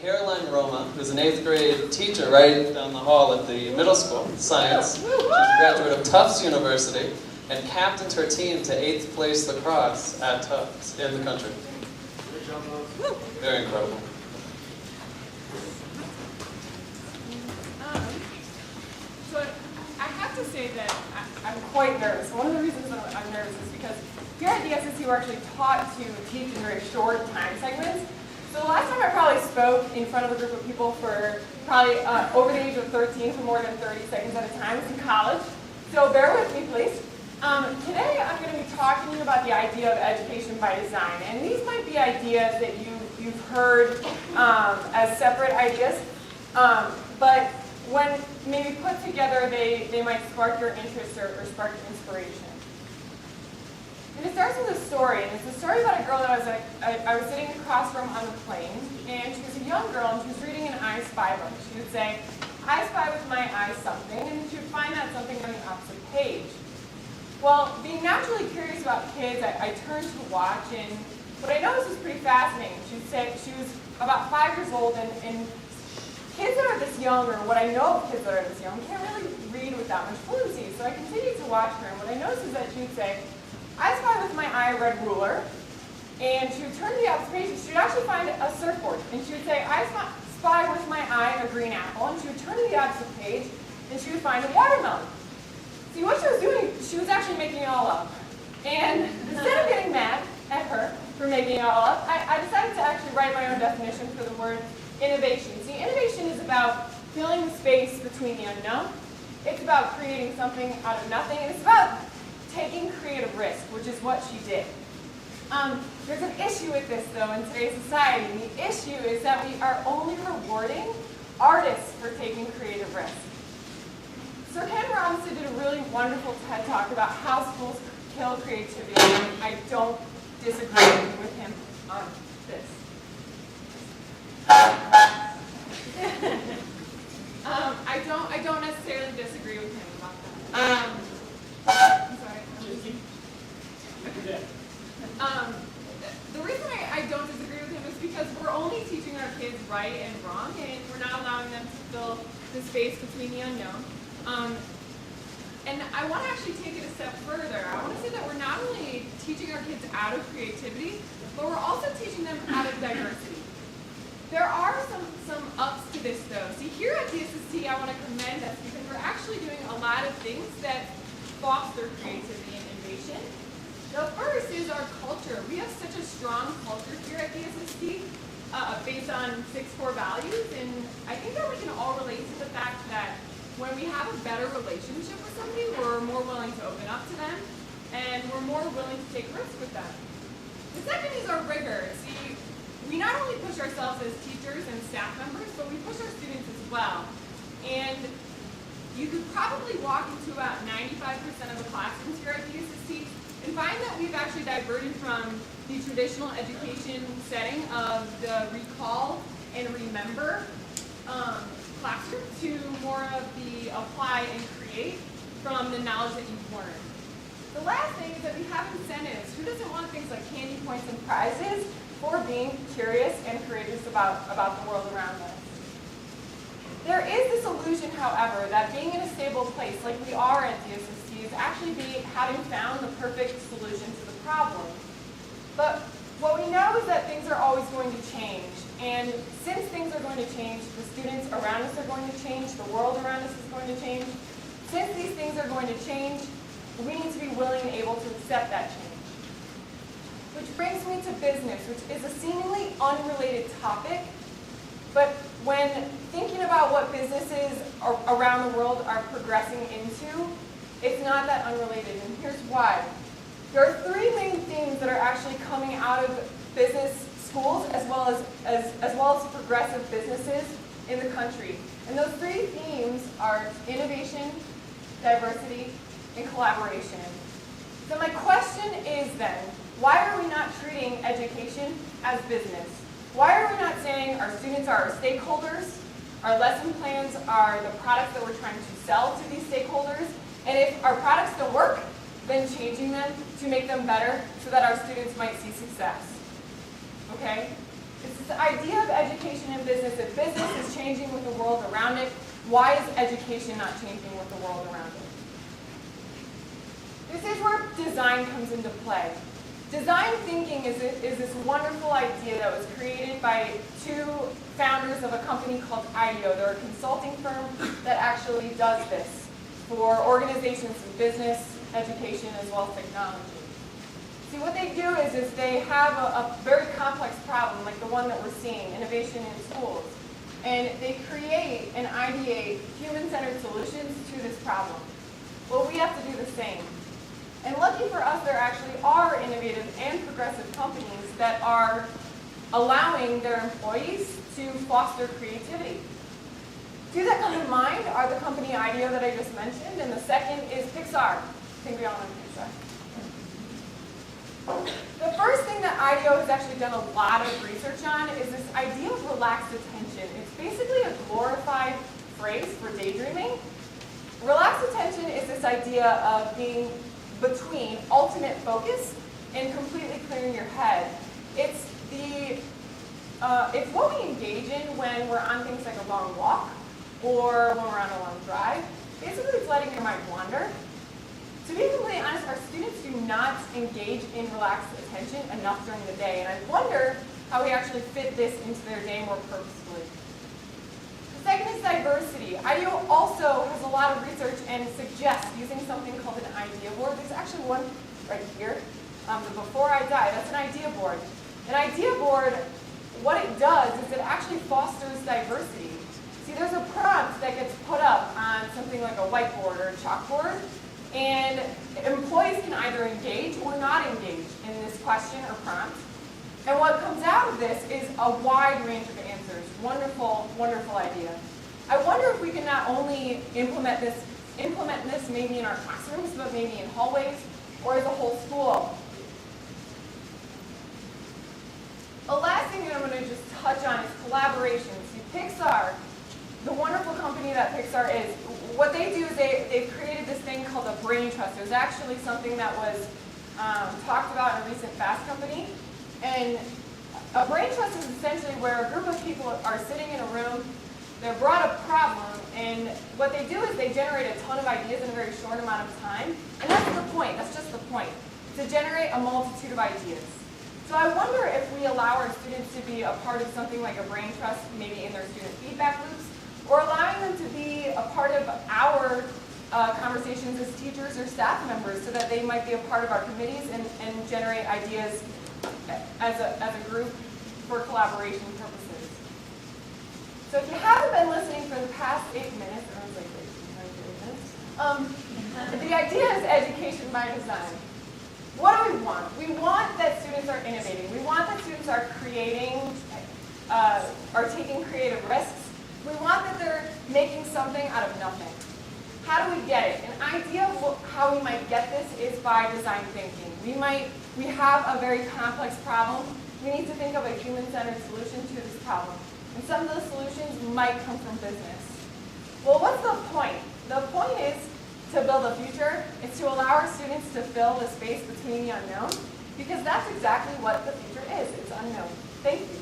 Caroline Roma, who's an 8th grade teacher right down the hall at the middle school, science. She's a graduate of Tufts University and captained her team to 8th place lacrosse at Tufts in the country. Very incredible. So I have to say that I'm quite nervous. One of the reasons that I'm nervous is because here at DSST we're actually taught to teach in very short time segments. So the last time I probably spoke in front of a group of people for probably over the age of 13 for more than 30 seconds at a time was in college. So bear with me, please. Today I'm going to be talking to you about the idea of education by design. And these might be ideas that you've heard as separate ideas, but when maybe put together they might spark your interest or spark your inspiration. And it starts with a story, and it's a story about a girl that I was sitting across from on the plane, and she was a young girl, and she was reading an I Spy book. She would say, I spy with my eye something, and she would find that something on the opposite page. Well, being naturally curious about kids, I turned to watch, and what I noticed was pretty fascinating. She was about 5 years old, and kids that are this young, or what I know of kids that are this young, can't really read with that much fluency. So I continued to watch her, and what I noticed is that she would say, I spy with my eye a red ruler, and she would turn to the opposite page, and she would actually find a surfboard, and she would say, I spy with my eye a green apple, and she would turn to the opposite page, and she would find a watermelon. See, what she was doing, she was actually making it all up. And instead of getting mad at her for making it all up, I decided to actually write my own definition for the word innovation. See, innovation is about filling the space between the unknown. It's about creating something out of nothing, and it's about taking creative risk, which is what she did. There's an issue with this, though, in today's society. And the issue is that we are only rewarding artists for taking creative risk. Sir Ken Robinson did a really wonderful TED Talk about how schools kill creativity, and I don't disagree with him on this. I don't necessarily disagree with him about that. I'm sorry. The reason I don't disagree with him is because we're only teaching our kids right and wrong, and we're not allowing them to fill the space between the unknown. And I want to actually take it a step further. I want to say that we're not only teaching our kids out of creativity, but we're also teaching them out of diversity. There are some ups to this, though. See, here at DSST, I want to commend us because we're actually doing a lot of things that foster creativity and innovation. The first is our culture. We have such a strong culture here at DSST based on 6 core values, and I think that we can all relate to the fact that when we have a better relationship with somebody, we're more willing to open up to them, and we're more willing to take risks with them. The second is our rigor. See, we not only push ourselves as teachers and staff members, but we push our students as well. And you could probably walk into about 95% of the classrooms here at DSST and find that we've actually diverted from the traditional education setting of the recall and remember classroom to more of the apply and create from the knowledge that you've learned. The last thing is that we have incentives. Who doesn't want things like candy points and prizes for being curious and courageous about the world around us? There is this illusion, however, that being in a stable place like we are at DSST is actually having found the perfect solution to the problem. But what we know is that things are always going to change. And since things are going to change, the students around us are going to change, the world around us is going to change. Since these things are going to change, we need to be willing and able to accept that change. Which brings me to business, which is a seemingly unrelated topic, but when thinking about what businesses around the world are progressing into, it's not that unrelated, and here's why. There are 3 main themes that are actually coming out of business schools as well as progressive businesses in the country. And those 3 themes are innovation, diversity, and collaboration. So my question is then, why are we not treating education as business? Why are we not saying our students are our stakeholders, our lesson plans are the products that we're trying to sell to these stakeholders, and if our products don't work, then changing them to make them better so that our students might see success? Okay? It's this idea of education in business. If business is changing with the world around it, why is education not changing with the world around it? This is where design comes into play. Design thinking is this wonderful idea that was created by two founders of a company called IDEO. They're a consulting firm that actually does this for organizations in business, education, as well as technology. See, what they do is they have a very complex problem, like the one that we're seeing, innovation in schools. And they create and ideate human-centered solutions to this problem. Well, we have to do the same. And lucky for us, there actually are innovative and progressive companies that are allowing their employees to foster creativity. Two that come to mind are the company IDEO that I just mentioned, and the second is Pixar. I think we all know Pixar. The first thing that IDEO has actually done a lot of research on is this idea of relaxed attention. It's basically a glorified phrase for daydreaming. Relaxed attention is this idea of being between ultimate focus and completely clearing your head. It's what we engage in when we're on things like a long walk or when we're on a long drive. Basically, it's letting your mind wander. To be completely honest, our students do not engage in relaxed attention enough during the day, and I wonder how we actually fit this into their day more purposefully. The second is diversity. IDEO also has a lot of research and suggests using something called an idea board. There's actually one right here, the Before I Die. That's an idea board. An idea board, what it does is it actually fosters diversity. See, there's a prompt that gets put up on something like a whiteboard or a chalkboard, and employees can either engage or not engage in this question or prompt. And what comes out of this is a wide range of answers. Wonderful, wonderful idea. I wonder if we can not only implement this maybe in our classrooms, but maybe in hallways or as a whole school. The last thing that I'm going to just touch on is collaboration. See, Pixar, the wonderful company that Pixar is, what they do is they've created this thing called a brain trust. It was actually something that was talked about in a recent Fast Company. And a brain trust is essentially where a group of people are sitting in a room, they're brought a problem, and what they do is they generate a ton of ideas in a very short amount of time. And that's the point, that's just the point, to generate a multitude of ideas. So I wonder if we allow our students to be a part of something like a brain trust, maybe in their student feedback loops, or allowing them to be a part of our conversations as teachers or staff members so that they might be a part of our committees and generate ideas as a group for collaboration purposes. So if you haven't been listening for the past 8 minutes, or I was like 8 minutes, the idea is education by design. What do we want? We want that students are innovating. We want that students are creating, are taking creative risks. We want that they're making something out of nothing. How do we get it? An idea of how we might get this is by design thinking. We have a very complex problem. We need to think of a human-centered solution to this problem. And some of the solutions might come from business. Well, what's the point? The point is to build a future. It's to allow our students to fill the space between the unknown, because that's exactly what the future is. It's unknown. Thank you.